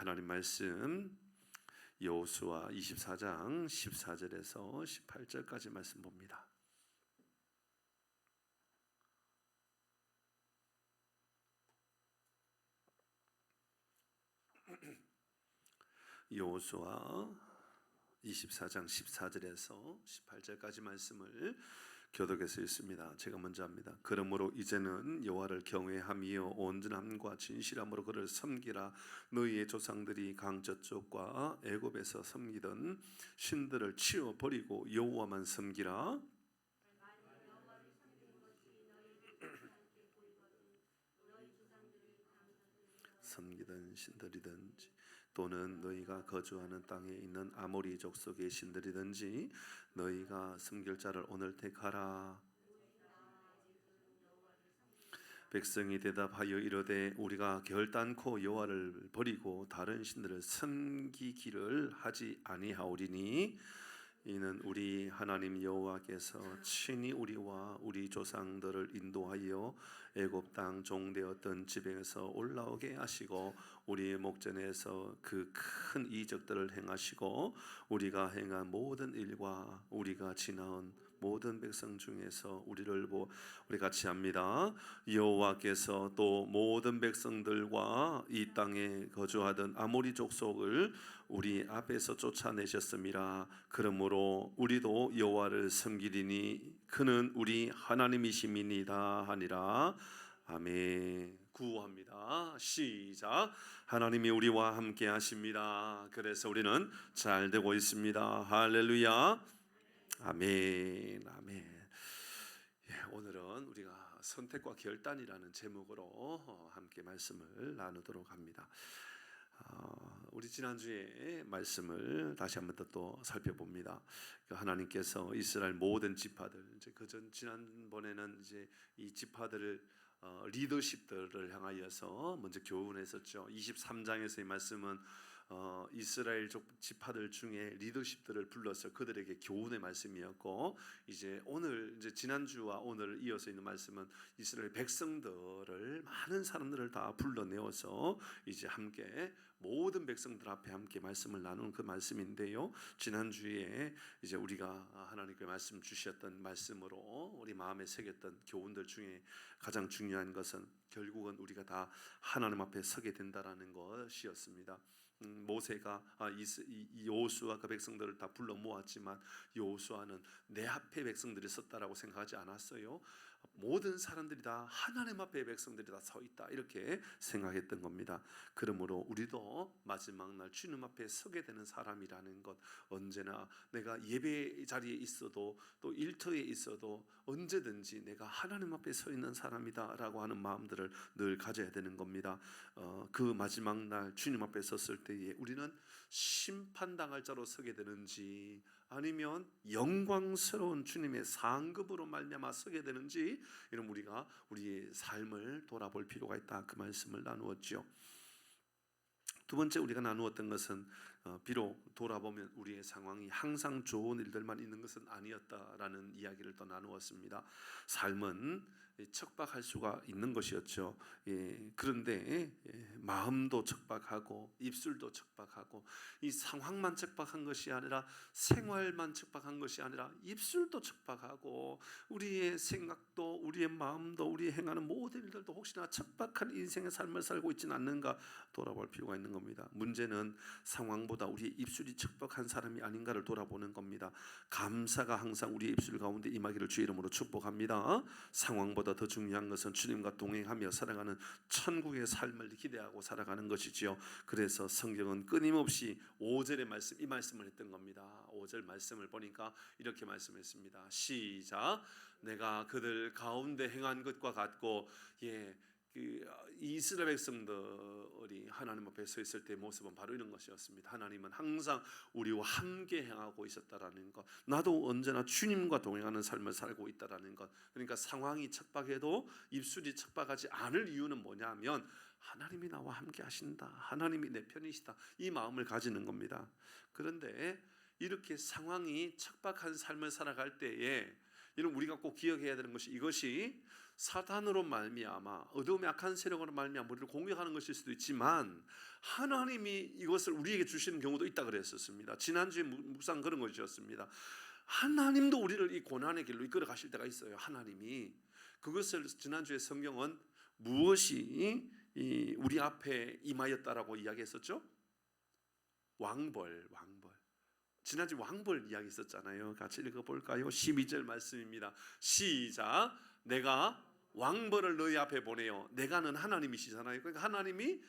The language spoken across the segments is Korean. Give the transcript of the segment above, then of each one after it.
하나님 말씀 여호수아 24장 14절에서 18절까지 말씀 봅니다. 여호수아 24장 14절에서 18절까지 말씀을 교독해서 읽습니다. 제가 먼저 합니다. 그러므로 이제는 여호와를 경외하며 온전함과 진실함으로 그를 섬기라. 너희의 조상들이 강 저쪽과 애굽에서 섬기던 신들을 치워 버리고 여호와만 섬기라. 섬기던 신들이든지 또는 너희가 거주하는 땅에 있는 아모리 족속의 신들이든지 너희가 섬길 자를 오늘 택하라. 백성이 대답하여 이르되 우리가 결단코 여호와를 버리고 다른 신들을 섬기기를 하지 아니하오리니 이는 우리 하나님 여호와께서 친히 우리와 우리 조상들을 인도하여 애굽 땅 종되었던 지방에서 올라오게 하시고 우리의 목전에서 그 큰 이적들을 행하시고 우리가 행한 모든 일과 우리가 지나온 모든 백성 중에서 우리 같이 합니다. 여호와께서 또 모든 백성들과 이 땅에 거주하던 아모리 족속을 우리 앞에서 쫓아내셨음이라. 그러므로 우리도 여호와를 섬기리니 그는 우리 하나님이심이니이다 하니라. 아멘. 구호합니다. 시작. 하나님이 우리와 함께 하십니다. 그래서 우리는 잘 되고 있습니다. 할렐루야. 아멘. 아멘. 오늘은 우리가 선택과 결단이라는 제목으로 함께 말씀을 나누도록 합니다. 우리 지난주에 말씀을 다시 한번 또 살펴봅니다. 하나님께서 이스라엘 모든 지파들, 이제 지난번에는 이제 이 지파들을 리더십들을 향하여서 먼저 교훈했었죠. 23장에서의 말씀은 이스라엘 지파들 중에 리더십들을 불러서 그들에게 교훈의 말씀이었고, 이제 오늘 이제 지난주와 오늘 이어서 있는 말씀은 이스라엘 백성들을 많은 사람들을 다 불러내어서 이제 함께 모든 백성들 앞에 함께 말씀을 나누는 그 말씀인데요. 지난주에 이제 우리가 하나님께 말씀 주셨던 말씀으로 우리 마음에 새겼던 교훈들 중에 가장 중요한 것은 결국은 우리가 다 하나님 앞에 서게 된다라는 것이었습니다. 모세가 여호수아 그 백성들을 다 불러 모았지만 여호수아는 내 앞에 백성들이 섰다라고 생각하지 않았어요. 모든 사람들이 다 하나님 앞에 백성들이 다 서 있다 이렇게 생각했던 겁니다. 그러므로 우리도 마지막 날 주님 앞에 서게 되는 사람이라는 것, 언제나 내가 예배 자리에 있어도 또 일터에 있어도 언제든지 내가 하나님 앞에 서 있는 사람이다라고 하는 마음들을 늘 가져야 되는 겁니다. 그 마지막 날 주님 앞에 섰을 때에 우리는 심판당할 자로 서게 되는지 아니면 영광스러운 주님의 상급으로 말미암아 서게 되는지, 이런 우리가 우리의 삶을 돌아볼 필요가 있다, 그 말씀을 나누었죠. 두 번째 우리가 나누었던 것은 비록 돌아보면 우리의 상황이 항상 좋은 일들만 있는 것은 아니었다라는 이야기를 또 나누었습니다. 삶은 척박할 수가 있는 것이었죠. 그런데 마음도 척박하고 입술도 척박하고 이 상황만 척박한 것이 아니라 생활만 척박한 것이 아니라 입술도 척박하고 우리의 생각도 우리의 마음도 우리 행하는 모든 일들도 혹시나 척박한 인생의 삶을 살고 있지는 않는가 돌아볼 필요가 있는 겁니다. 문제는 상황보다 우리의 입술이 척박한 사람이 아닌가를 돌아보는 겁니다. 감사가 항상 우리의 입술 가운데 임하기를 주의 이름으로 축복합니다. 상황보다 더 중요한 것은 주님과 동행하며 살아가는 천국의 삶을 기대하고 살아가는 것이지요. 그래서 성경은 끊임없이 5절의 말씀, 이 말씀을 했던 겁니다. 5절 말씀을 보니까 이렇게 말씀했습니다. 시작. 내가 그들 가운데 행한 것과 같고, 이스라엘 백성들이 하나님 앞에 서 있을 때의 모습은 바로 이런 것이었습니다. 하나님은 항상 우리와 함께 행하고 있었다라는 것, 나도 언제나 주님과 동행하는 삶을 살고 있다라는 것. 그러니까 상황이 척박해도 입술이 척박하지 않을 이유는 뭐냐면 하나님이 나와 함께 하신다, 하나님이 내 편이시다, 이 마음을 가지는 겁니다. 그런데 이렇게 상황이 척박한 삶을 살아갈 때에 이런 우리가 꼭 기억해야 되는 것이 이것이 사탄으로 말미암아 어두움의 악한 세력으로 말미암아 우리를 공격하는 것일 수도 있지만 하나님이 이것을 우리에게 주시는 경우도 있다 그랬었습니다. 지난주에 묵상 그런 것이었습니다. 하나님도 우리를 이 고난의 길로 이끌어 가실 때가 있어요. 하나님이 그것을 지난주에 성경은 무엇이 우리 앞에 임하였다라고 이야기했었죠? 왕벌. 지난주 왕벌 이야기 있었잖아요. 같이 읽어볼까요? 12절 말씀입니다. 시작. 내가 왕벌을 너희 앞에 보내요. 내가는 하나님이시잖아요. 그러니까 하나님이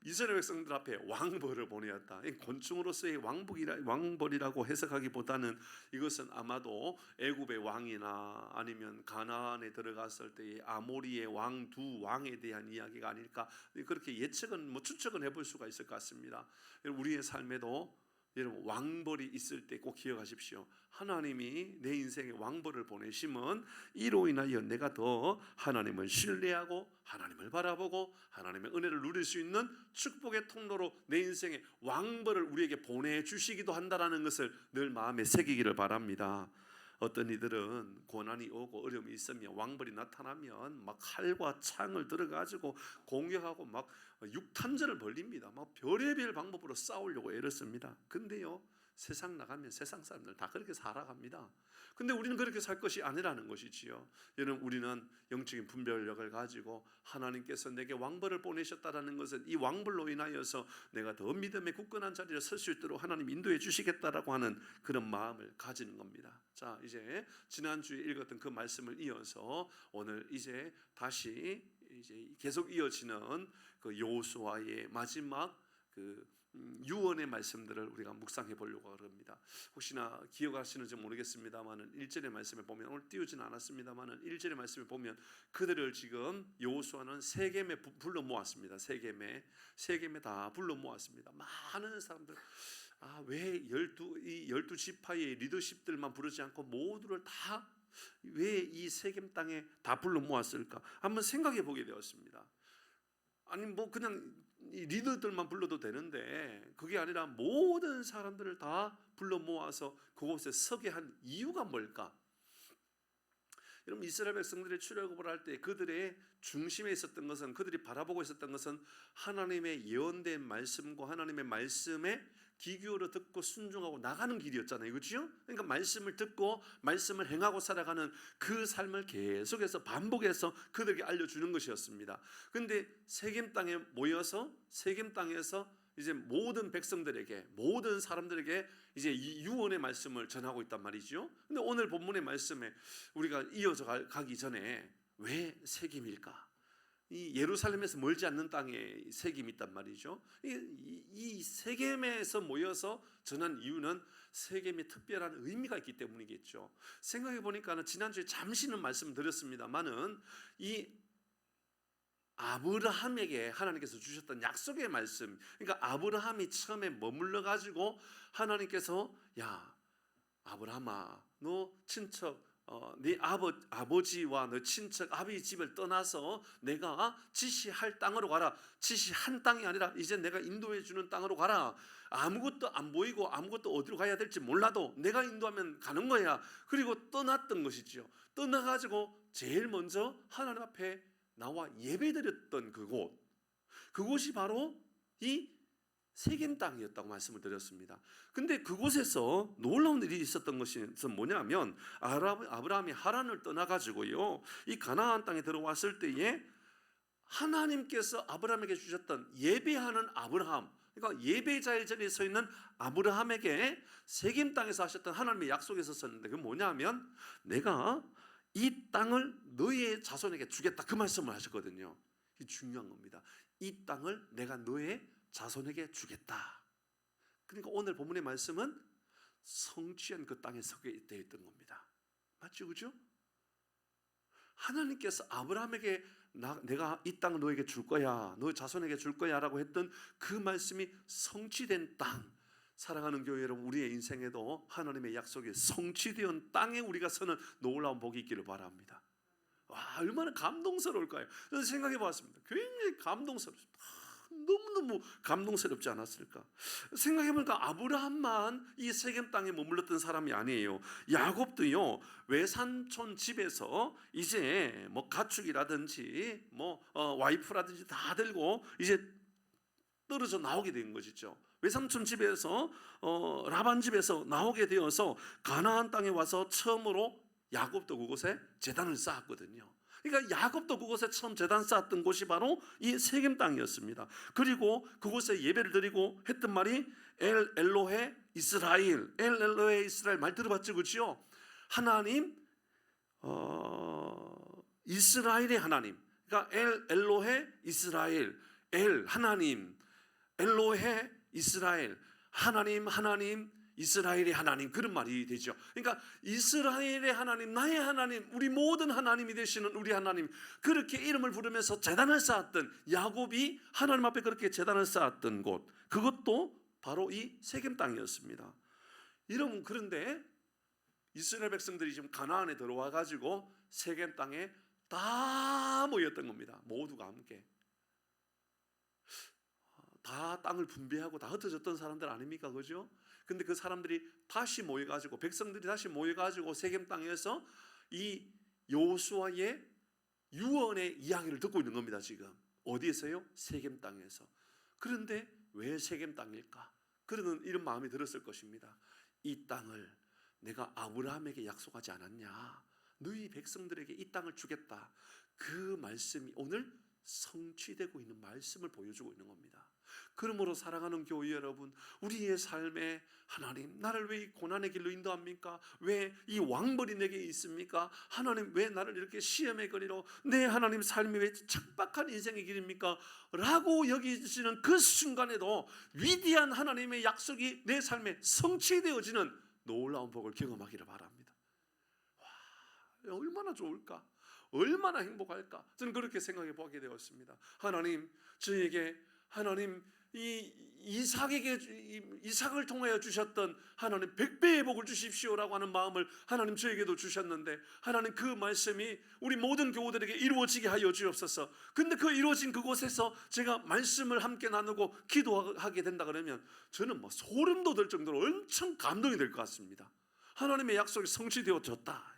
이스라엘 백성들 앞에 왕벌을 보내었다. 곤충으로서의 왕벌이라고 해석하기보다는 이것은 아마도 애굽의 왕이나 아니면 가나안에 들어갔을 때의 아모리의 왕 두 왕에 대한 이야기가 아닐까, 그렇게 예측은 추측은 해볼 수가 있을 것 같습니다. 우리의 삶에도 여러분 왕벌이 있을 때 꼭 기억하십시오. 하나님이 내 인생에 왕벌을 보내심은 이로 인하여 내가 더 하나님을 신뢰하고 하나님을 바라보고 하나님의 은혜를 누릴 수 있는 축복의 통로로 내 인생에 왕벌을 우리에게 보내주시기도 한다는 것을 늘 마음에 새기기를 바랍니다. 어떤 이들은 고난이 오고 어려움이 있으면 왕벌이 나타나면 막 칼과 창을 들어가지고 공격하고 막 육탄전을 벌립니다. 막 별의별 방법으로 싸우려고 애를 씁니다. 근데요, 세상 나가면 세상 사람들 다 그렇게 살아갑니다. 근데 우리는 그렇게 살 것이 아니라는 것이지요. 여러분, 우리는 영적인 분별력을 가지고 하나님께서 내게 왕벌을 보내셨다라는 것은 이 왕벌로 인하여서 내가 더 믿음의 굳건한 자리에 설 수 있도록 하나님 인도해 주시겠다라고 하는 그런 마음을 가지는 겁니다. 자, 이제 지난주에 읽었던 그 말씀을 이어서 오늘 이제 다시 계속 이어지는 그 여호수아의 마지막 그 유언의 말씀들을 우리가 묵상해 보려고 합니다. 혹시나 기억하시는지 모르겠습니다만은 1절의 말씀에 보면, 오늘 띄우지는 않았습니다만은 1절의 말씀에 보면 그들을 지금 여호수아는 세겜에 불러 모았습니다. 세겜에 다 불러 모았습니다. 많은 사람들, 왜 12 지파의 리더십들만 부르지 않고 모두를 다 왜 이 세겜 땅에 다 불러 모았을까? 한번 생각해 보게 되었습니다. 아니 그냥 이 리더들만 불러도 되는데 그게 아니라 모든 사람들을 다 불러 모아서 그곳에 서게 한 이유가 뭘까? 여러분, 이스라엘 백성들이 출애굽을 할 때 그들의 중심에 있었던 것은, 그들이 바라보고 있었던 것은 하나님의 예언된 말씀과 하나님의 말씀에 귀 기울여 듣고 순종하고 나가는 길이었잖아요. 그렇죠? 그러니까 말씀을 듣고 말씀을 행하고 살아가는 그 삶을 계속해서 반복해서 그들에게 알려주는 것이었습니다. 그런데 세겜 땅에 모여서 세겜 땅에서 이제 모든 백성들에게, 모든 사람들에게 이제 이 유언의 말씀을 전하고 있단 말이죠. 근데 오늘 본문의 말씀에 우리가 이어져 가기 전에 왜 세겜일까? 이 예루살렘에서 멀지 않는 땅에 세겜이 있단 말이죠. 이 세겜에서 모여서 전한 이유는 세겜에 특별한 의미가 있기 때문이겠죠. 생각해 보니까는 지난주에 잠시는 말씀드렸습니다만은 이 아브라함에게 하나님께서 주셨던 약속의 말씀, 그러니까 아브라함이 처음에 머물러 가지고 하나님께서, 야 아브라함아, 너 친척 네 아버지와 너 친척 아비 집을 떠나서 내가 지시할 땅으로 가라. 지시한 땅이 아니라 이제 내가 인도해 주는 땅으로 가라. 아무것도 안 보이고 아무것도 어디로 가야 될지 몰라도 내가 인도하면 가는 거야. 그리고 떠났던 것이지요. 떠나가지고 제일 먼저 하나님 앞에 나와 예배드렸던 그곳이 바로 이 세겜 땅이었다고 말씀을 드렸습니다. 근데 그곳에서 놀라운 일이 있었던 것이 뭐냐면 아브라함이 하란을 떠나가지고요, 이 가나안 땅에 들어왔을 때에 하나님께서 아브라함에게 주셨던 예배하는 아브라함, 그러니까 예배자의 자리에 서 있는 아브라함에게 세겜 땅에서 하셨던 하나님의 약속이 있었는데 그게 뭐냐면 내가 이 땅을 너의 자손에게 주겠다, 그 말씀을 하셨거든요. 이게 중요한 겁니다. 이 땅을 내가 너의 자손에게 주겠다. 그러니까 오늘 본문의 말씀은 성취한 그 땅에 서게 되어 있던 겁니다. 맞죠? 그죠? 하나님께서 아브라함에게 내가 이 땅을 너에게 줄 거야, 너 자손에게 줄 거야 라고 했던 그 말씀이 성취된 땅, 사랑하는 교회 여러분, 우리의 인생에도 하나님의 약속이 성취된 땅에 우리가 서는 놀라운 복이 있기를 바랍니다. 와, 얼마나 감동스러울까요? 저는 생각해 보았습니다. 굉장히 감동스럽습니다. 너무너무 감동스럽지 않았을까? 생각해보니까 아브라함만 이 세겜 땅에 머물렀던 사람이 아니에요. 야곱도요, 외삼촌 집에서 이제 뭐 가축이라든지 와이프라든지 다 들고 이제 떨어져 나오게 된 것이죠. 외삼촌 집에서 라반 집에서 나오게 되어서 가나안 땅에 와서 처음으로 야곱도 그곳에 제단을 쌓았거든요. 그러니까 야곱도 그곳에 처음 제단 쌓았던 곳이 바로 이 세겜 땅이었습니다. 그리고 그곳에 예배를 드리고 했던 말이 엘 엘로헤 이스라엘, 엘 엘로헤 이스라엘 말 들어봤죠, 그렇죠? 하나님, 이스라엘의 하나님. 그러니까 엘 엘로헤 이스라엘, 엘 하나님, 엘로헤 이스라엘, 하나님 이스라엘의 하나님, 그런 말이 되죠. 그러니까 이스라엘의 하나님, 나의 하나님, 우리 모든 하나님이 되시는 우리 하나님, 그렇게 이름을 부르면서 제단을 쌓았던 야곱이 하나님 앞에 그렇게 제단을 쌓았던 곳, 그것도 바로 이 세겜 땅이었습니다. 여러분, 그런데 이스라엘 백성들이 지금 가나안에 들어와 가지고 세겜 땅에 다 모였던 겁니다. 모두가 함께 다 땅을 분배하고 다 흩어졌던 사람들 아닙니까? 그죠? 근데 그 사람들이 다시 모여가지고, 백성들이 다시 모여가지고 세겜 땅에서 이 여호수아의 유언의 이야기를 듣고 있는 겁니다. 지금 어디에서요? 세겜 땅에서. 그런데 왜 세겜 땅일까? 그러는 이런 마음이 들었을 것입니다. 이 땅을 내가 아브라함에게 약속하지 않았냐? 너희 백성들에게 이 땅을 주겠다. 그 말씀이 오늘 성취되고 있는 말씀을 보여주고 있는 겁니다. 그러므로 사랑하는 교회 여러분, 우리의 삶에 하나님, 나를 왜 이 고난의 길로 인도합니까? 왜 이 왕벌이 내게 있습니까? 하나님, 왜 나를 이렇게 시험의 거리로, 내 하나님 삶이 왜 척박한 인생의 길입니까? 라고 여기시는 그 순간에도 위대한 하나님의 약속이 내 삶에 성취되어지는 놀라운 복을 경험하기를 바랍니다. 와, 얼마나 좋을까? 얼마나 행복할까? 저는 그렇게 생각해 보게 되었습니다. 하나님, 저에게 하나님 이삭을 통하여 주셨던 하나님 100배의 복을 주십시오라고 하는 마음을 하나님 저에게도 주셨는데, 하나님 그 말씀이 우리 모든 교우들에게 이루어지게 하여 주옵소서. 근데 그 이루어진 그곳에서 제가 말씀을 함께 나누고 기도하게 된다 그러면 저는 소름 돋을 정도로 엄청 감동이 될 것 같습니다. 하나님의 약속이 성취되어졌다.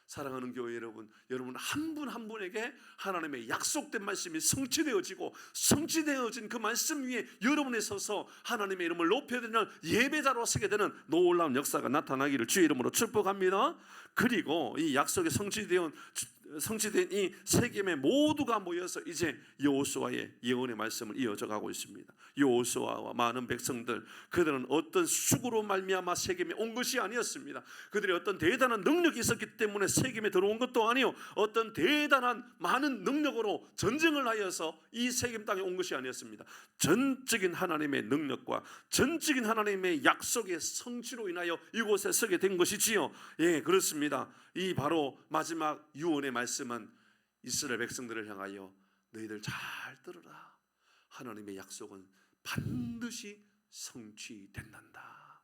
사랑하는 교회 여러분, 여러분 한 분 한 분에게 하나님의 약속된 말씀이 성취되어지고, 성취되어진 그 말씀 위에 여러분이 서서 하나님의 이름을 높여드리는 예배자로 서게 되는 놀라운 역사가 나타나기를 주의 이름으로 축복합니다. 그리고 이 약속이 성취된 이 세겜의 모두가 모여서 이제 여호수아의 예언의 말씀을 이어져 가고 있습니다. 여호수아와 많은 백성들, 그들은 어떤 수고로 말미암아 세겜에 온 것이 아니었습니다. 그들이 어떤 대단한 능력이 있었기 때문에 세겜에 들어온 것도 아니요, 어떤 대단한 많은 능력으로 전쟁을 하여서 이 세겜 땅에 온 것이 아니었습니다. 전적인 하나님의 능력과 전적인 하나님의 약속의 성취로 인하여 이곳에 서게 된 것이지요. 예, 그렇습니다. 이 바로 마지막 유언의 말씀은 이스라엘 백성들을 향하여 너희들 잘 들으라. 하나님의 약속은 반드시 성취된단다.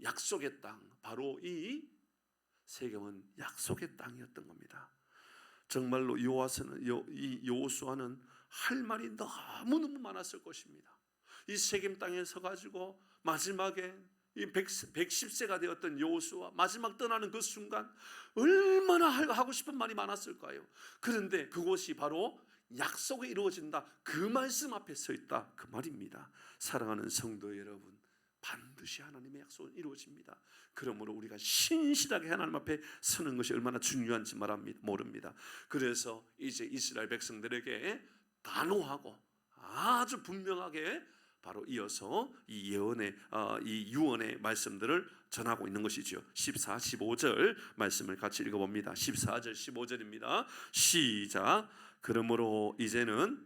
약속의 땅, 바로 이 세겜은 약속의 땅이었던 겁니다. 정말로 여호수아는 할 말이 너무너무 많았을 것입니다. 이 세겜 땅에 서가지고 마지막에 이 110세가 되었던 여호수아, 마지막 떠나는 그 순간 얼마나 하고 싶은 말이 많았을까요? 그런데 그곳이 바로 약속이 이루어진다, 그 말씀 앞에 서 있다, 그 말입니다. 사랑하는 성도 여러분, 반드시 하나님의 약속은 이루어집니다. 그러므로 우리가 신실하게 하나님 앞에 서는 것이 얼마나 중요한지 모릅니다. 그래서 이제 이스라엘 백성들에게 단호하고 아주 분명하게 바로 이어서 이 예언의 이 유언의 말씀들을 전하고 있는 것이죠. 14, 15절 말씀을 같이 읽어봅니다. 14절, 15절입니다. 시작. 그러므로 이제는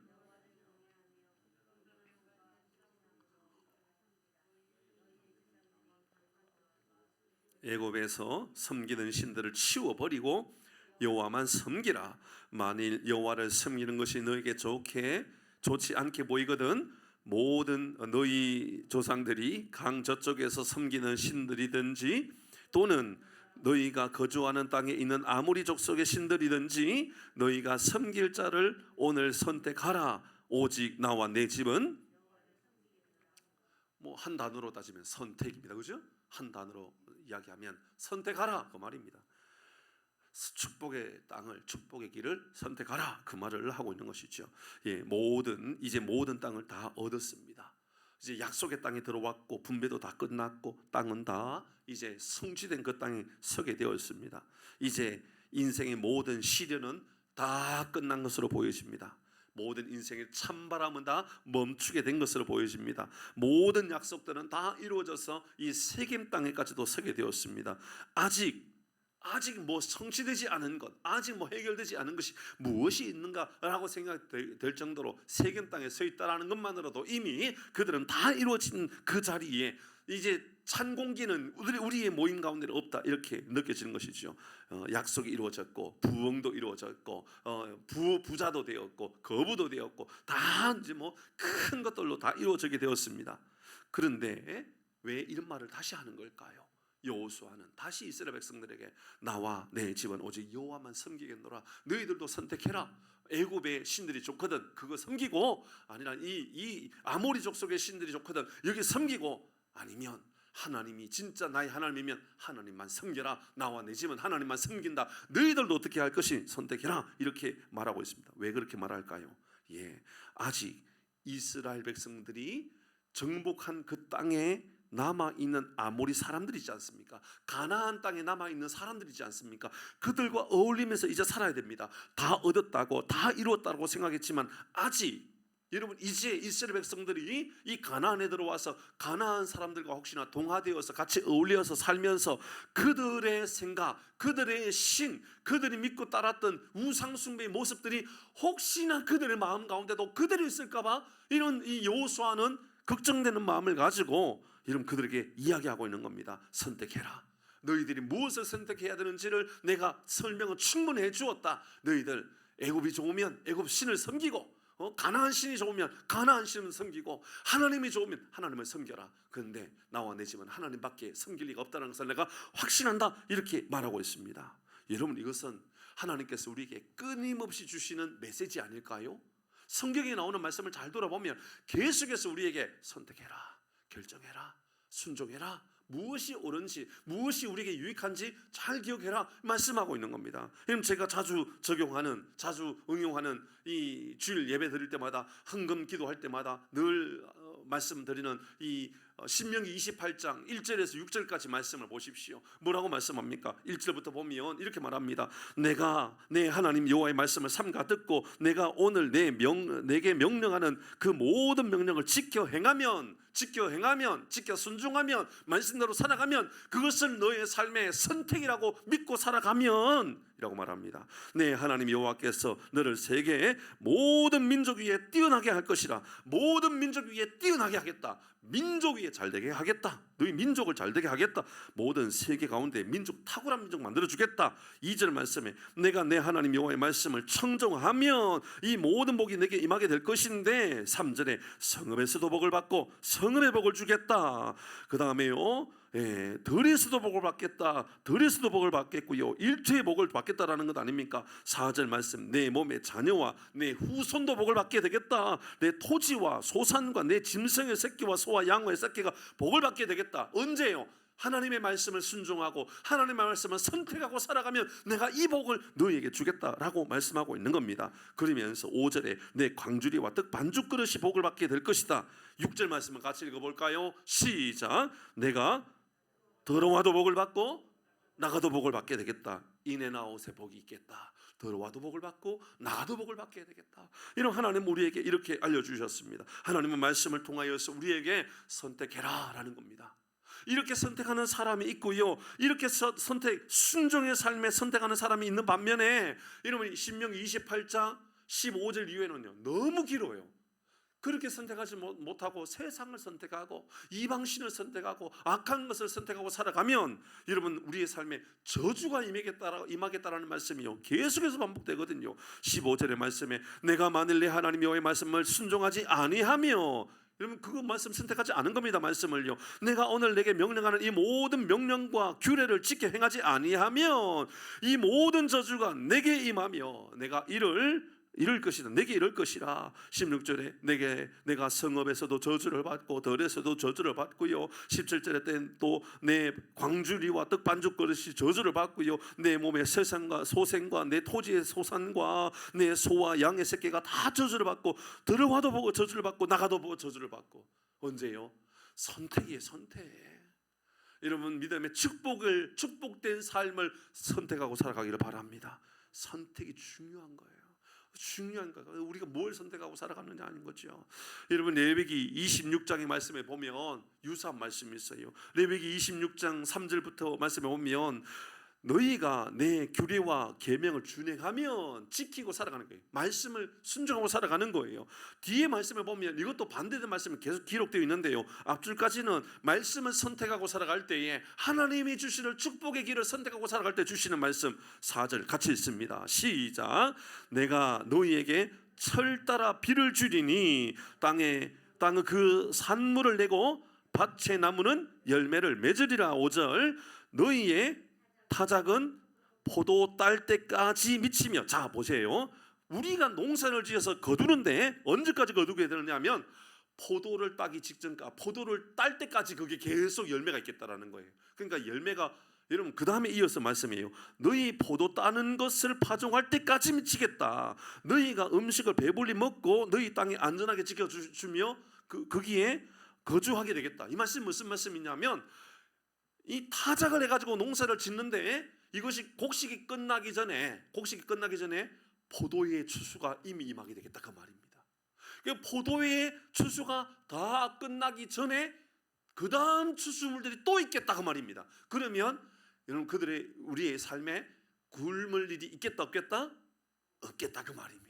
애굽에서 섬기는 신들을 치워버리고 여호와만 섬기라. 만일 여호와를 섬기는 것이 너에게 좋지 않게 보이거든 모든 너희 조상들이 강 저쪽에서 섬기는 신들이든지 또는 너희가 거주하는 땅에 있는 아무리 족속의 신들이든지 너희가 섬길 자를 오늘 선택하라. 오직 나와 내 집은 뭐 한 단어로 따지면 선택입니다. 그죠? 한 단어로 이야기하면 선택하라 그 말입니다. 축복의 땅을, 축복의 길을 선택하라 그 말을 하고 있는 것이죠. 예, 이제 모든 땅을 다 얻었습니다. 이제 약속의 땅에 들어왔고 분배도 다 끝났고 땅은 다 이제 성취된 그 땅에 서게 되었습니다. 이제 인생의 모든 시련은 다 끝난 것으로 보여집니다. 모든 인생의 찬바람은 다 멈추게 된 것으로 보여집니다. 모든 약속들은 다 이루어져서 이 세겜 땅에까지도 서게 되었습니다. 아직 뭐 성취되지 않은 것, 아직 뭐 해결되지 않은 것이 무엇이 있는가라고 생각될 정도로 세겜 땅에 서 있다라는 것만으로도 이미 그들은 다 이루어진 그 자리에 이제 찬 공기는 우리의 모임 가운데 없다 이렇게 느껴지는 것이죠. 약속이 이루어졌고 부흥도 이루어졌고 부자도 되었고 거부도 되었고 다 이제 뭐 큰 것들로 다 이루어지게 되었습니다. 그런데 왜 이런 말을 다시 하는 걸까요? 여호수아는 다시 이스라엘 백성들에게 나와 내 집은 오직 여호와만 섬기겠노라. 너희들도 선택해라. 애굽의 신들이 좋거든 그거 섬기고, 아니라 이 아모리 족속의 신들이 좋거든 여기 섬기고, 아니면 하나님이 진짜 나의 하나님이면 하나님만 섬겨라. 나와 내 집은 하나님만 섬긴다. 너희들도 어떻게 할 것이 선택해라. 이렇게 말하고 있습니다. 왜 그렇게 말할까요? 예, 아직 이스라엘 백성들이 정복한 그 땅에 남아있는 아모리 사람들이 있지 않습니까? 가나안 땅에 남아있는 사람들이 있지 않습니까? 그들과 어울리면서 이제 살아야 됩니다. 다 얻었다고 다 이루었다고 생각했지만 아직 여러분 이제 이스라엘 백성들이 이 가나안에 들어와서 가나안 사람들과 혹시나 동화되어서 같이 어울려서 살면서 그들의 생각, 그들의 신, 그들이 믿고 따랐던 우상숭배의 모습들이 혹시나 그들의 마음 가운데도 그대로 있을까 봐 이런 이 여호수아는 걱정되는 마음을 가지고 이런 그들에게 이야기하고 있는 겁니다. 선택해라. 너희들이 무엇을 선택해야 되는지를 내가 설명을 충분히 해주었다. 너희들 애굽이 좋으면 애굽 신을 섬기고 가나안 신이 좋으면 가나안 신을 섬기고 하나님이 좋으면 하나님을 섬겨라. 그런데 나와 내 집은 하나님밖에 섬길 리가 없다는 것을 내가 확신한다. 이렇게 말하고 있습니다. 여러분 이것은 하나님께서 우리에게 끊임없이 주시는 메시지 아닐까요? 성경에 나오는 말씀을 잘 돌아보면 계속해서 우리에게 선택해라, 결정해라, 순종해라, 무엇이 옳은지 무엇이 우리에게 유익한지 잘 기억해라 말씀하고 있는 겁니다. 그럼 제가 자주 응용하는 이 주일 예배 드릴 때마다 헌금 기도할 때마다 늘 말씀드리는 이 신명기 28장 1절에서 6절까지 말씀을 보십시오. 뭐라고 말씀합니까? 1절부터 보면 이렇게 말합니다. 내가 내 하나님 여호와의 말씀을 삼가 듣고 내가 오늘 내게 명령하는 그 모든 명령을 지켜 행하면 지켜 순종하면 말씀대로 살아가면 그것을 너의 삶의 선택이라고 믿고 살아가면 이라고 말합니다. 내 하나님 여호와께서 너를 세계의 모든 민족 위에 뛰어나게 할 것이라. 모든 민족 위에 뛰어나게 하겠다. 민족 위에 잘되게 하겠다. 너희 민족을 잘되게 하겠다. 모든 세계 가운데 탁월한 민족 만들어주겠다. 2절 말씀에 내가 내 하나님 여호와의 말씀을 청종하면 이 모든 복이 내게 임하게 될 것인데 3절에 성읍에서도 복을 받고 성읍의 복을 주겠다. 그 다음에요 들에서도 복을 받겠다. 들에서도 복을 받겠고요 일체의 복을 받겠다라는 것 아닙니까? 4절 말씀 내 몸의 자녀와 내 후손도 복을 받게 되겠다. 내 토지와 소산과 내 짐승의 새끼와 소와 양의 새끼가 복을 받게 되겠다. 언제요? 하나님의 말씀을 순종하고 하나님의 말씀을 선택하고 살아가면 내가 이 복을 너희에게 주겠다라고 말씀하고 있는 겁니다. 그러면서 5절에 내 광주리와 떡 반죽 그릇이 복을 받게 될 것이다. 6절 말씀을 같이 읽어볼까요? 시작. 내가 들어와도 복을 받고 나가도 복을 받게 되겠다. 인앤아웃의 복이 있겠다. 들어와도 복을 받고 나가도 복을 받게 되겠다. 이런 하나님 우리에게 이렇게 알려주셨습니다. 하나님의 말씀을 통하여서 우리에게 선택해라 라는 겁니다. 이렇게 선택하는 사람이 있고요 이렇게 순종의 삶에 선택하는 사람이 있는 반면에 여러분 신명기 28장 15절 이후에는요 너무 길어요. 그렇게 선택하지 못하고 세상을 선택하고 이방신을 선택하고 악한 것을 선택하고 살아가면 여러분 우리의 삶에 저주가 임하겠다라는 말씀이요 계속해서 반복되거든요. 15절의 말씀에 내가 만일 내 하나님 여호와의 말씀을 순종하지 아니하며, 여러분 그거 말씀 선택하지 않은 겁니다. 말씀을요 내가 오늘 내게 명령하는 이 모든 명령과 규례를 지켜 행하지 아니하면 이 모든 저주가 내게 임하며 내가 이를 이럴 것이다. 내게 이럴 것이라. 16절에 내가 성읍에서도 저주를 받고 들에서도 저주를 받고요. 17절에 또 내 광주리와 떡반죽 그릇이 저주를 받고요. 내 몸의 세상과 소생과 내 토지의 소산과 내 소와 양의 새끼가 다 저주를 받고 들어와도 보고 저주를 받고 나가도 보고 저주를 받고. 언제요? 선택이에요. 선택. 여러분 믿음의 축복된 삶을 선택하고 살아가기를 바랍니다. 선택이 중요한 거예요. 중요한 거예요. 우리가 뭘 선택하고 살아가느냐 하는 거죠. 여러분 레위기 26장의 말씀에 보면 유사한 말씀이 있어요. 레위기 26장 3절부터 말씀에 보면 너희가 내 규례와 계명을 준행하면 지키고 살아가는 거예요. 말씀을 순종하고 살아가는 거예요. 뒤에 말씀에 보면 이것도 반대된 말씀이 계속 기록되어 있는데요. 앞줄까지는 말씀을 선택하고 살아갈 때에 하나님이 주시는 축복의 길을 선택하고 살아갈 때 주시는 말씀 4절 같이 읽습니다. 시작. 내가 너희에게 철 따라 비를 주리니 땅의 그 산물을 내고 밭의 나무는 열매를 맺으리라. 5절. 너희의 타작은 포도 딸 때까지 미치며. 자 보세요. 우리가 농사를 지어서 거두는데 언제까지 거두게 되느냐면 포도를 따기 직전까지, 포도를 딸 때까지 그게 계속 열매가 있겠다라는 거예요. 그러니까 열매가 여러분 그 다음에 이어서 말씀이에요. 너희 포도 따는 것을 파종할 때까지 미치겠다. 너희가 음식을 배불리 먹고 너희 땅에 안전하게 지켜주며 거기에 거주하게 되겠다. 이 말씀 무슨 말씀이냐면 이 타작을 해가지고 농사를 짓는데 이것이 곡식이 끝나기 전에 포도의 추수가 이미 임하게 되겠다 그 말입니다. 포도의 추수가 다 끝나기 전에 그 다음 추수물들이 또 있겠다 그 말입니다. 그러면 여러분 우리의 삶에 굶을 일이 있겠다 없겠다? 없겠다 그 말입니다.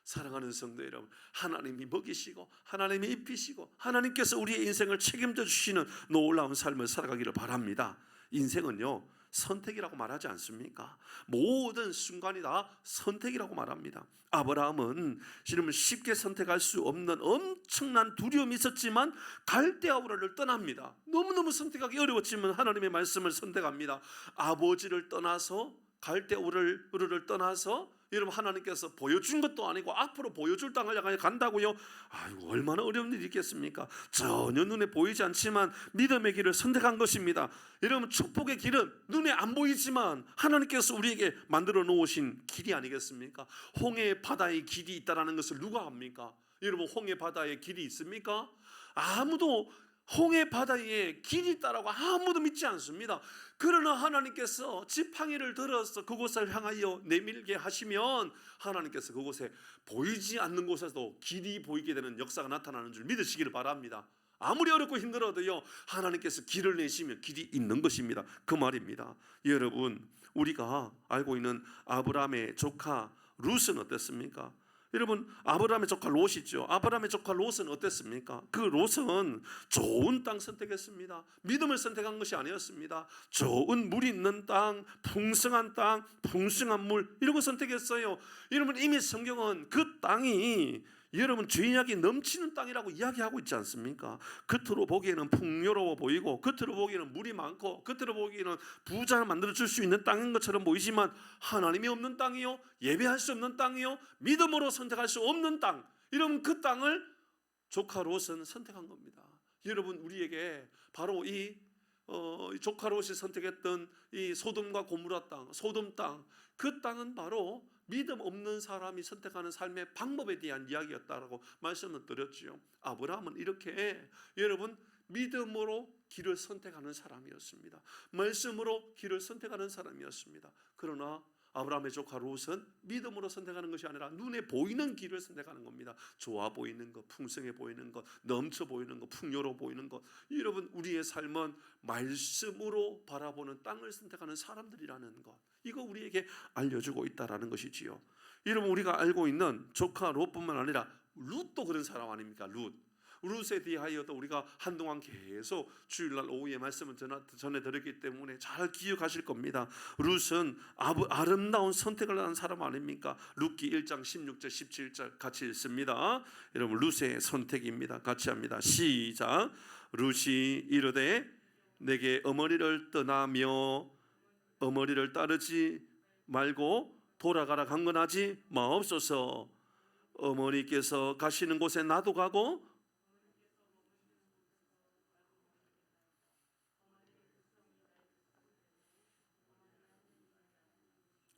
사랑하는 성도 여러분, 하나님이 먹이시고 하나님이 입히시고 하나님께서 우리의 인생을 책임져 주시는 놀라운 삶을 살아가기를 바랍니다. 인생은요 선택이라고 말하지 않습니까? 모든 순간이 다 선택이라고 말합니다. 아브라함은 지금 쉽게 선택할 수 없는 엄청난 두려움이 있었지만 갈대아우르를 떠납니다. 너무너무 선택하기 어려웠지만 하나님의 말씀을 선택합니다. 아버지를 떠나서 갈대아우르를 떠나서 여러분 하나님께서 보여준 것도 아니고 앞으로 보여줄 땅을 향해 간다고요? 아이고 얼마나 어려운 일이 있겠습니까? 전혀 눈에 보이지 않지만 믿음의 길을 선택한 것입니다. 여러분 축복의 길은 눈에 안 보이지만 하나님께서 우리에게 만들어 놓으신 길이 아니겠습니까? 홍해 바다의 길이 있다는 것을 누가 압니까? 여러분 홍해 바다에 길이 있습니까? 아무도 홍해 바다에 길이 있다라고 아무도 믿지 않습니다. 그러나 하나님께서 지팡이를 들어서 그곳을 향하여 내밀게 하시면 하나님께서 그곳에 보이지 않는 곳에서도 길이 보이게 되는 역사가 나타나는 줄 믿으시기를 바랍니다. 아무리 어렵고 힘들어도요 하나님께서 길을 내시면 길이 있는 것입니다. 그 말입니다. 여러분 우리가 알고 있는 아브라함의 조카 룻은 어땠습니까? 여러분 아브라함의 조카 롯이 있죠. 아브라함의 조카 롯은 어땠습니까? 그 롯은 좋은 땅 선택했습니다. 믿음을 선택한 것이 아니었습니다. 좋은 물 있는 땅, 풍성한 땅, 풍성한 물 이런 거 선택했어요. 여러분 이미 성경은 그 땅이 여러분 죄악이 넘치는 땅이라고 이야기하고 있지 않습니까? 겉으로 보기에는 풍요로워 보이고 겉으로 보기에는 물이 많고 겉으로 보기에는 부자를 만들어줄 수 있는 땅인 것처럼 보이지만 하나님이 없는 땅이요, 예배할 수 없는 땅이요, 믿음으로 선택할 수 없는 땅, 이런 그 땅을 조카 롯은 선택한 겁니다. 여러분 우리에게 바로 이 조카 롯이 선택했던 이 소돔과 고모라 땅, 소돔 땅, 그 땅은 바로 믿음 없는 사람이 선택하는 삶의 방법에 대한 이야기였다라고 말씀을 드렸지요. 아브라함은 이렇게 여러분 믿음으로 길을 선택하는 사람이었습니다. 말씀으로 길을 선택하는 사람이었습니다. 그러나 아브라함의 조카 롯은 믿음으로 선택하는 것이 아니라 눈에 보이는 길을 선택하는 겁니다. 좋아 보이는 것, 풍성해 보이는 것, 넘쳐 보이는 것, 풍요로워 보이는 것. 여러분 우리의 삶은 말씀으로 바라보는 땅을 선택하는 사람들이라는 것, 이거 우리에게 알려주고 있다라는 것이지요. 여러분 우리가 알고 있는 조카 롯뿐만 아니라 룻도 그런 사람 아닙니까? 룻에 대하여도 우리가 한동안 계속 주일날 오후에 말씀을 전해드렸기 때문에 잘 기억하실 겁니다. 룻은 아름다운 선택을 한 사람 아닙니까? 룻기 1장 16절 17절 같이 읽습니다. 여러분 룻의 선택입니다. 같이 합니다. 시작. 룻이 이르되 내게 어머니를 떠나며 어머니를 따르지 말고 돌아가라 강건하지 마옵소서. 어머니께서 가시는 곳에 나도 가고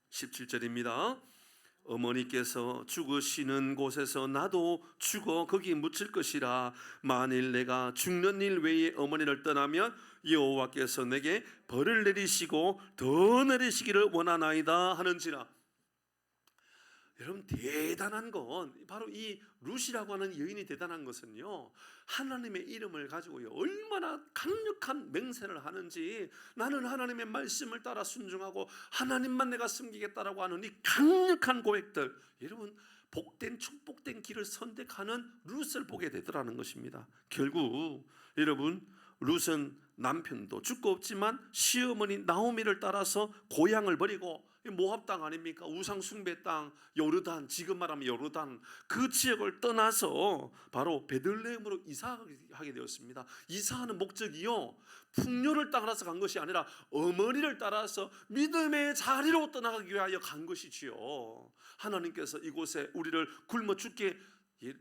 17절입니다. 어머니께서 죽으시는 곳에서 나도 죽어 거기 묻힐 것이라. 만일 내가 죽는 일 외에 어머니를 떠나면 여호와께서 내게 벌을 내리시고 더 내리시기를 원하나이다 하는지라. 여러분, 대단한 건 바로 이 룻이라고 하는 여인이 대단한 것은요, 하나님의 이름을 가지고요 얼마나 강력한 맹세를 하는지, 나는 하나님의 말씀을 따라 순종하고 하나님만 내가 섬기겠다라고 하는 이 강력한 고백들, 여러분 복된 축복된 길을 선택하는 룻을 보게 되더라는 것입니다. 결국 여러분, 룻은 남편도 죽고 없지만 시어머니 나오미를 따라서 고향을 버리고, 모압 땅 아닙니까? 우상 숭배 땅 요르단, 지금 말하면 요르단 그 지역을 떠나서 바로 베들레헴으로 이사하게 되었습니다. 이사하는 목적이요, 풍요를 따라서 간 것이 아니라 어머니를 따라서 믿음의 자리로 떠나가기 위하여 간 것이지요. 하나님께서 이곳에 우리를 굶어 죽게,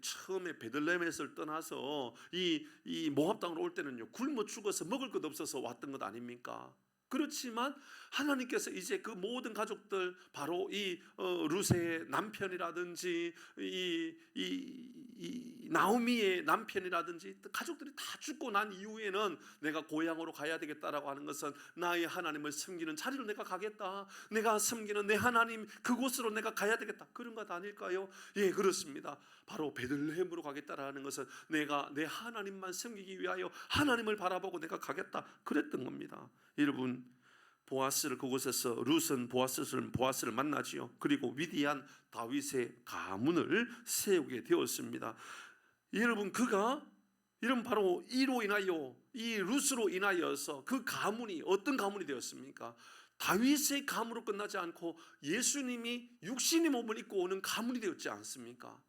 처음에 베들레헴에서 떠나서 이 모압 땅으로 올 때는요 굶어 죽어서 먹을 것 없어서 왔던 것 아닙니까? 그렇지만 하나님께서 이제 그 모든 가족들, 바로 이 룻의 남편이라든지 이 나오미의 남편이라든지 가족들이 다 죽고 난 이후에는 내가 고향으로 가야 되겠다라고 하는 것은 나의 하나님을 섬기는 자리로 내가 가겠다, 내가 섬기는 내 하나님 그곳으로 내가 가야 되겠다, 그런 것 아닐까요? 예, 그렇습니다. 바로 베들레헴으로 가겠다라는 것은 내가 내 하나님만 섬기기 위하여 하나님을 바라보고 내가 가겠다, 그랬던 겁니다. 여러분, 보아스를 그곳에서 룻은 보아스를 만나지요. 그리고 위대한 다윗의 가문을 세우게 되었습니다. 여러분, 여러분 바로 이로 인하여, 이 룻으로 인하여서 그 가문이 어떤 가문이 되었습니까? 다윗의 가문으로 끝나지 않고 예수님이 육신의 몸을 입고 오는 가문이 되었지 않습니까?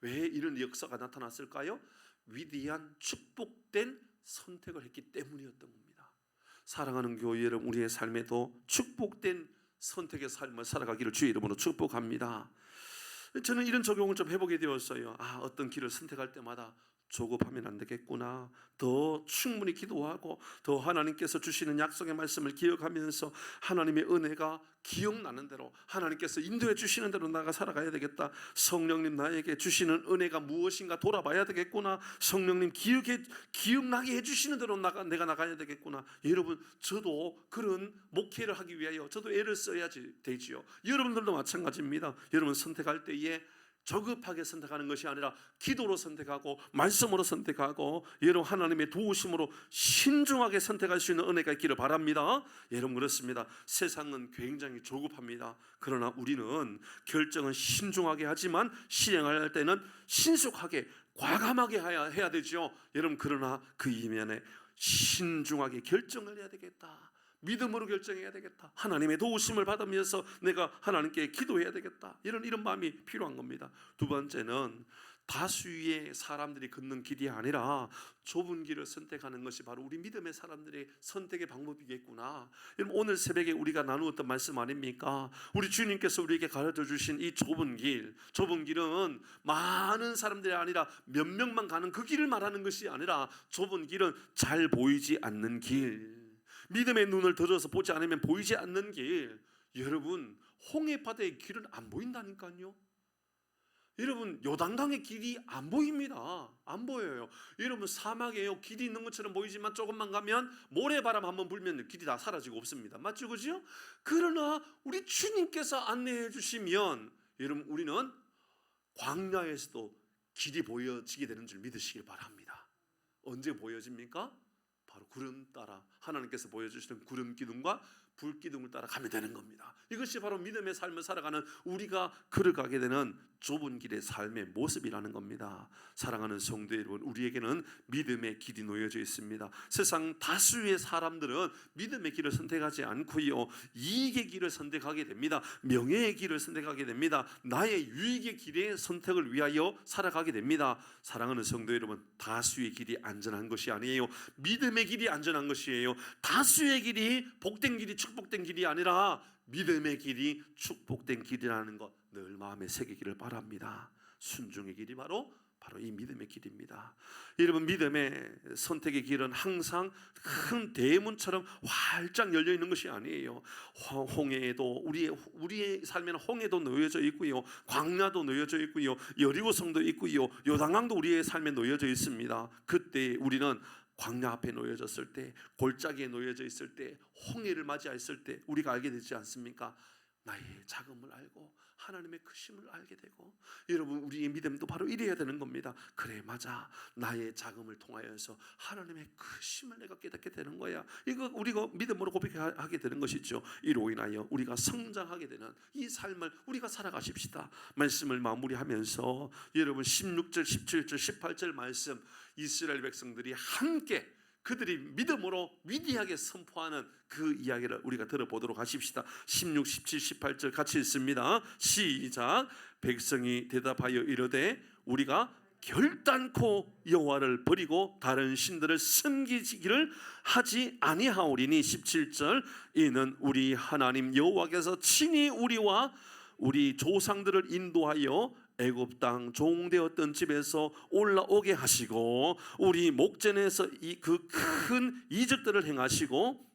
왜 이런 역사가 나타났을까요? 위대한 축복된 선택을 했기 때문이었던 겁니다. 사랑하는 교회 여러분, 우리의 삶에도 축복된 선택의 삶을 살아가기를 주의 이름으로 축복합니다. 저는 이런 적용을 좀 해보게 되었어요. 어떤 길을 선택할 때마다 조급하면 안 되겠구나, 더 충분히 기도하고 더 하나님께서 주시는 약속의 말씀을 기억하면서 하나님의 은혜가 기억나는 대로, 하나님께서 인도해 주시는 대로 나가 살아가야 되겠다. 성령님 나에게 주시는 은혜가 무엇인가 돌아봐야 되겠구나. 성령님 기억나게 해주시는 대로 내가 나가야 되겠구나. 여러분, 저도 그런 목회를 하기 위하여 저도 애를 써야지 되지요. 여러분들도 마찬가지입니다. 여러분 선택할 때에 저급하게 선택하는 것이 아니라 기도로 선택하고 말씀으로 선택하고, 여러분 하나님의 도우심으로 신중하게 선택할 수 있는 은혜가 있기를 바랍니다. 여러분, 그렇습니다. 세상은 굉장히 조급합니다. 그러나 우리는 결정은 신중하게 하지만 실행할 때는 신속하게 과감하게 해야 되죠. 여러분, 그러나 그 이면에 신중하게 결정을 해야 되겠다, 믿음으로 결정해야 되겠다, 하나님의 도우심을 받으면서 내가 하나님께 기도해야 되겠다, 이런 마음이 필요한 겁니다. 두 번째는 다수의 사람들이 걷는 길이 아니라 좁은 길을 선택하는 것이 바로 우리 믿음의 사람들의 선택의 방법이겠구나. 여러분, 오늘 새벽에 우리가 나누었던 말씀 아닙니까? 우리 주님께서 우리에게 가르쳐 주신 이 좁은 길은 많은 사람들이 아니라 몇 명만 가는 그 길을 말하는 것이 아니라, 좁은 길은 잘 보이지 않는 길, 믿음의 눈을 들어서 보지 않으면 보이지 않는 길. 여러분, 홍해바다의 길은 안 보인다니까요. 여러분, 요단강의 길이 안 보입니다. 안 보여요. 여러분, 사막에요 길이 있는 것처럼 보이지만 조금만 가면 모래바람 한번 불면 길이 다 사라지고 없습니다. 맞죠? 그죠? 그러나 우리 주님께서 안내해 주시면 여러분, 우리는 광야에서도 길이 보여지게 되는 줄 믿으시길 바랍니다. 언제 보여집니까? 바로 구름 따라, 하나님께서 보여주시는 구름 기둥과 불 기둥을 따라 가면 되는 겁니다. 이것이 바로 믿음의 삶을 살아가는 우리가 걸어가게 되는 좁은 길의 삶의 모습이라는 겁니다. 사랑하는 성도 여러분, 우리에게는 믿음의 길이 놓여져 있습니다. 세상 다수의 사람들은 믿음의 길을 선택하지 않고요, 이익의 길을 선택하게 됩니다. 명예의 길을 선택하게 됩니다. 나의 유익의 길의 선택을 위하여 살아가게 됩니다. 사랑하는 성도 여러분, 다수의 길이 안전한 것이 아니에요. 믿음의 길이 안전한 것이에요. 다수의 길이 복된 길이 축복된 길이 아니라 믿음의 길이 축복된 길이라는 것 늘 마음에 새기기를 바랍니다. 순종의 길이 바로 이 믿음의 길입니다. 여러분, 믿음의 선택의 길은 항상 큰 대문처럼 활짝 열려 있는 것이 아니에요. 홍해에도 우리의 삶에는 홍해도 놓여져 있고요, 광야도 놓여져 있고요, 여리고성도 있고요, 요단강도 우리의 삶에 놓여져 있습니다. 그때 우리는 광야 앞에 놓여졌을 때, 골짜기에 놓여져 있을 때, 홍해를 맞이했을 때 우리가 알게 되지 않습니까? 나의 자금을 알고 하나님의 크심을 알게 되고, 여러분, 우리의 믿음도 바로 이래야 되는 겁니다. 그래, 맞아, 나의 자금을 통하여서 하나님의 크심을 내가 깨닫게 되는 거야. 이거 우리가 믿음으로 고백하게 되는 것이죠. 이로 인하여 우리가 성장하게 되는 이 삶을 우리가 살아가십시다. 말씀을 마무리하면서 여러분, 16절, 17절, 18절 말씀, 이스라엘 백성들이 함께 그들이 믿음으로 위대하게 선포하는 그 이야기를 우리가 들어보도록 하십시다. 16, 17, 18절 같이 읽습니다. 시작. 백성이 대답하여 이르되 우리가 결단코 여호와를 버리고 다른 신들을 섬기기를 하지 아니하오리니. 17절. 이는 우리 하나님 여호와께서 친히 우리와 우리 조상들을 인도하여 애굽 땅 종되었던 집에서 올라오게 하시고 우리 목전에서 그 큰 이적들을 행하시고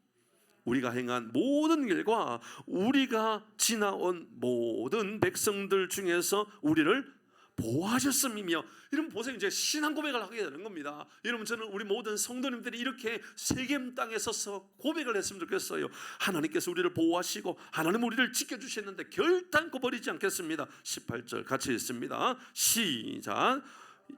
우리가 행한 모든 일과 우리가 지나온 모든 백성들 중에서 우리를 보호하셨음이며. 여러분 보세요, 이제 신앙 고백을 하게 되는 겁니다. 여러분, 저는 우리 모든 성도님들이 이렇게 세겜 땅에 서서 고백을 했으면 좋겠어요. 하나님께서 우리를 보호하시고 하나님 우리를 지켜주셨는데 결단코 버리지 않겠습니다. 18절 같이 읽습니다. 시작.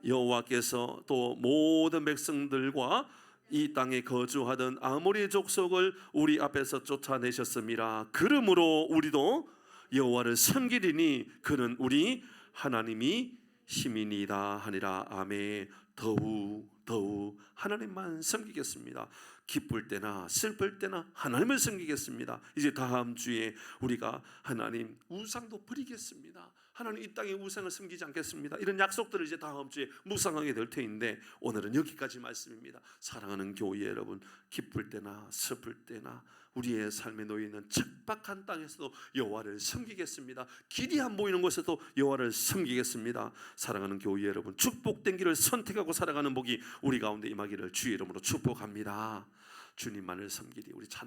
여호와께서 또 모든 백성들과 이 땅에 거주하던 아모리 족속을 우리 앞에서 쫓아내셨음이라. 그러므로 우리도 여호와를 섬기리니 그는 우리 하나님이 힘이니이다 하니라. 아멘. 더욱 하나님만 섬기겠습니다. 기쁠 때나 슬플 때나 하나님을 섬기겠습니다. 이제 다음 주에 우리가 하나님 우상도 버리겠습니다. 하나님 이 땅에 우상을 섬기지 않겠습니다. 이런 약속들을 이제 다음 주에 묵상하게 될 테인데, 오늘은 여기까지 말씀입니다. 사랑하는 교회 여러분, 기쁠 때나 슬플 때나 우리의 삶에 놓여있는 척박한 땅에서도 여호와를 섬기겠습니다. 길이 안 보이는 곳에도 여호와를 섬기겠습니다. 사랑하는 교회 여러분, 축복된 길을 선택하고 살아가는 복이 우리 가운데 임하기를 주의 이름으로 축복합니다. 주님만을 섬기리. 우리 찬양